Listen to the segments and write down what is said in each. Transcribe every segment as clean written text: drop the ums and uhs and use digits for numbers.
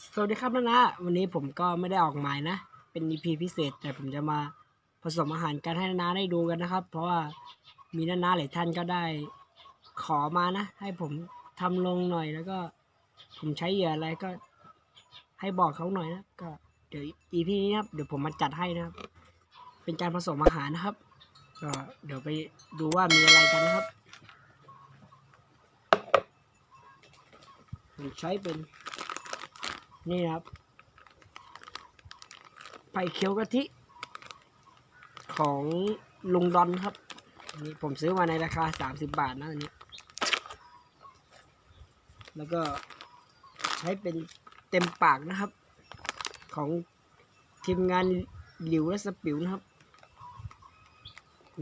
สวัสดีครับนะวันนี้ผมก็ไม่ได้ออกหมายนะเป็น EP พิเศษแต่ผมจะมาผสมอาหารกันให้นาได้ดูกันนะครับเพราะว่ามีนาหลายท่านก็ได้ขอมานะให้ผมทำลงหน่อยแล้วก็ผมใช้เหยื่ออะไรก็ให้บอกเขาหน่อยนะก็เดี๋ยว EP นี้นะครับเดี๋ยวผมมาจัดให้นะครับเป็นการผสมอาหารนะครับก็เดี๋ยวไปดูว่ามีอะไรกันนะครับผมใช้เป็นนี่ครับไผ่เขียวกะทิของลุงดอนครับนี่ผมซื้อมาในราคา30 บาทนะอันนี้แล้วก็ใช้เป็นเต็มปากนะครับของทีมงานหลิวและสปิวนะครับ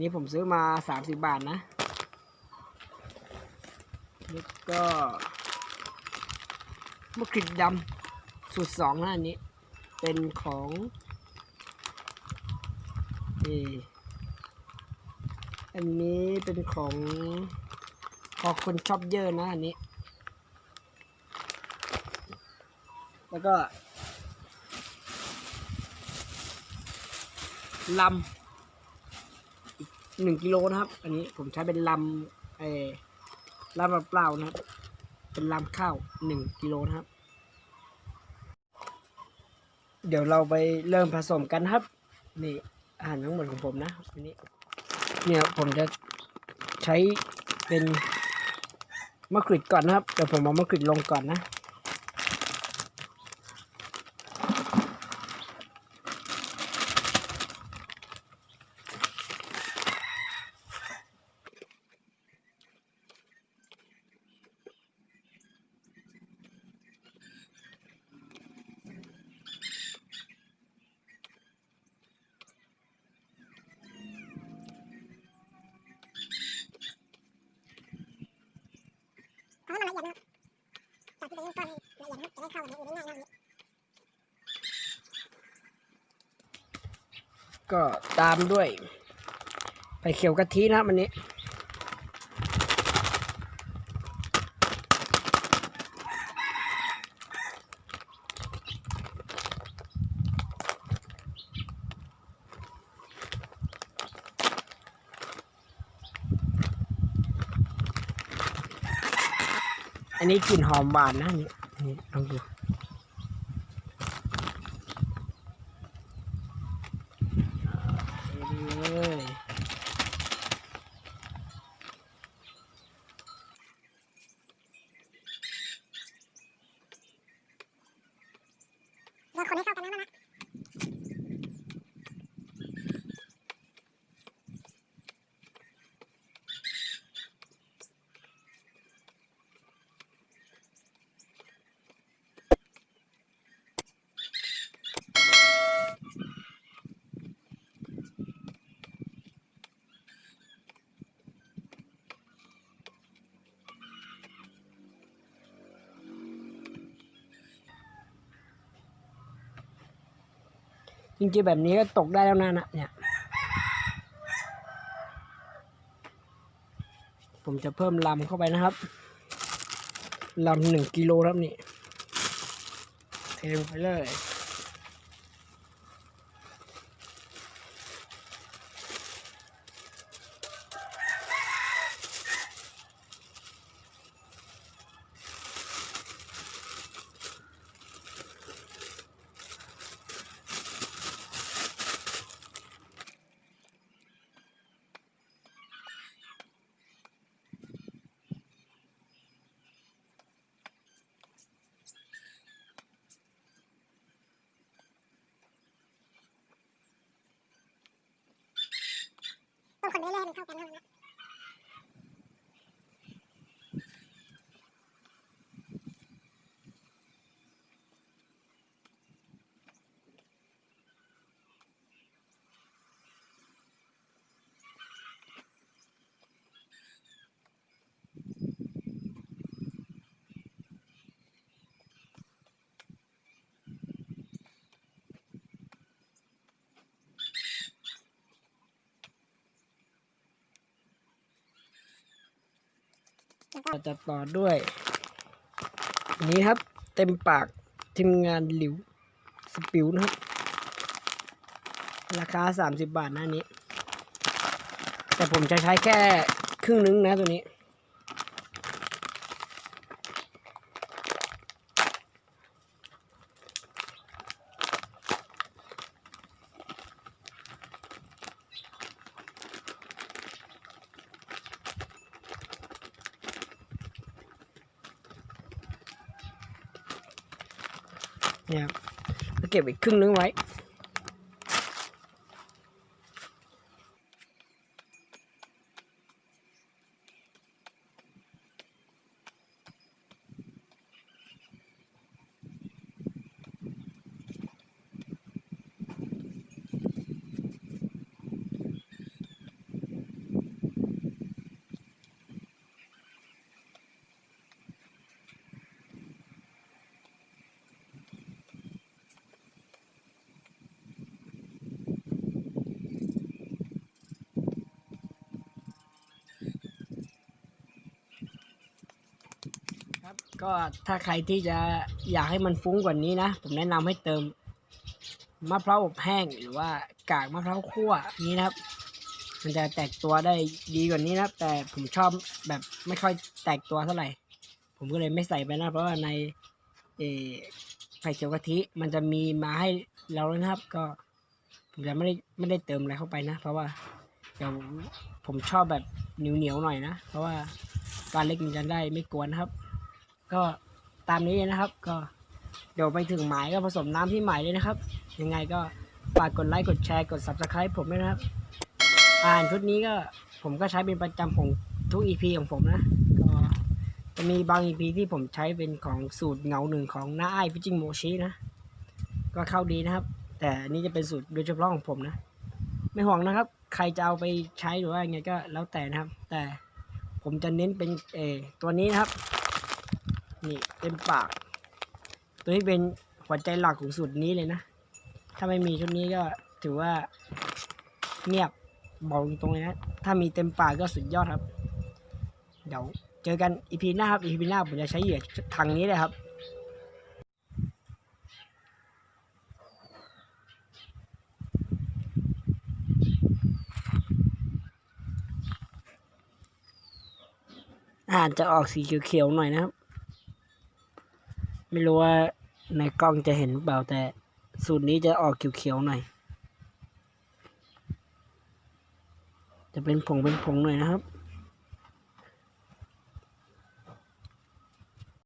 นี่ผมซื้อมา30 บาทนะแล้วก็มะขิดดำสูตร2นะอันนี้เป็นของอันนี้เป็นของพอคนชอบเยอะนะอันนี้แล้วก็ลำอีก1 กิโลนะครับอันนี้ผมใช้เป็นลำลำเปล่าๆนะครับเป็นลำข้าว1 กิโลนะครับเดี๋ยวเราไปเริ่มผสมกันครับนี่อาหารทั้งหมดของผมนะอันนี้เนี่ยผมจะใช้เป็นมะกรูดก่อนนะครับเดี๋ยวผมเอามะกรูดลงก่อนนะเพราะว่ามันละเอียดนะครับจากที่เป็นก้อนละเอียดนะครับจะได้เข้ากันอยู่ได้ง่ายนะครับก็ตามด้วยไผ่เขียวกะทินะครับอันนี้อันนี้กลิ่นหอมหวานนะนี่ลองดูเลยเราคนให้เข้ากันนะจริงๆแบบนี้ก็ตกได้แล้วนะเนี่ยผมจะเพิ่มลำเข้าไปนะครับลำ1 กิโลครับนี่เทลงไปเลยต้องคนไปเรื่อยๆให้มันเข้ากันนะเราจะต่อด้วยอันนี้ครับเต็มปาก ทีมงานหลิวสปิวนะครับ ราคา30 บาทหน้านี้ แต่ผมจะใช้แค่ครึ่งนึงนะตัวนี้เนี่ยครับเก็บอีกครึ่งนึงไว้ครับก็ถ้าใครที่จะอยากให้มันฟุ้งกว่านี้นะ ผมแนะนำให้เติมมะพร้าวอบแห้งหรือว่ากากมะพร้าวคั่วนี้นะครับ มันจะแตกตัวได้ดีกว่านี้นะครับ แต่ผมชอบแบบไม่ค่อยแตกตัวเท่าไหร่ ผมก็เลยไม่ใส่ไปนะ เพราะว่าในไผ่เขียวกะทิมันจะมีมาให้เราแล้วนะครับ ก็ผมจะไม่ได้เติมอะไรเข้าไปนะ เพราะว่าเดี๋ยวผมชอบแบบเหนียวหน่อยนะ เพราะว่าปลาเล็กมันจะได้ไม่กวนนะครับ ก็ตามนี้นะครับ ก็เดี๋ยวไปถึงหมายก็ผสมน้ำที่หมายเลยนะครับ ยังไงก็ฝากกดไลค์กดแชร์กด Subscribe ผมด้วยนะครับชุดนี้ก็ผมก็ใช้เป็นประจำของทุก EP ของผมนะก็จะมีบาง EP ที่ผมใช้เป็นของสูตรเงาหนึ่งของน้าไอ้ฟิจิงโมชินะก็เข้าดีนะครับ แต่นี่จะเป็นสูตรโดยเฉพาะของผมนะไม่ห่วงนะครับใครจะเอาไปใช้หรือว่าไงก็แล้วแต่นะครับ แต่ผมจะเน้นเป็นตัวนี้นะครับนี่เต็มปากตัวนี้เป็นหัวใจหลักของสูตรนี้เลยนะถ้าไม่มีชุดนี้ก็ถือว่าเงียบบอกตรงเลยนะถ้ามีเต็มปากก็สุดยอดครับเดี๋ยวเจอกันอีพีหน้าครับอีพีหน้าผมจะใช้เหยื่อทางนี้เลยครับอาหารจะออกสีเขียวๆหน่อยนะครับไม่รู้ว่าในกล้องจะเห็นหรือเปล่าแต่สูตรนี้จะออกเขียวๆหน่อยจะเป็นผงหน่อยนะครับ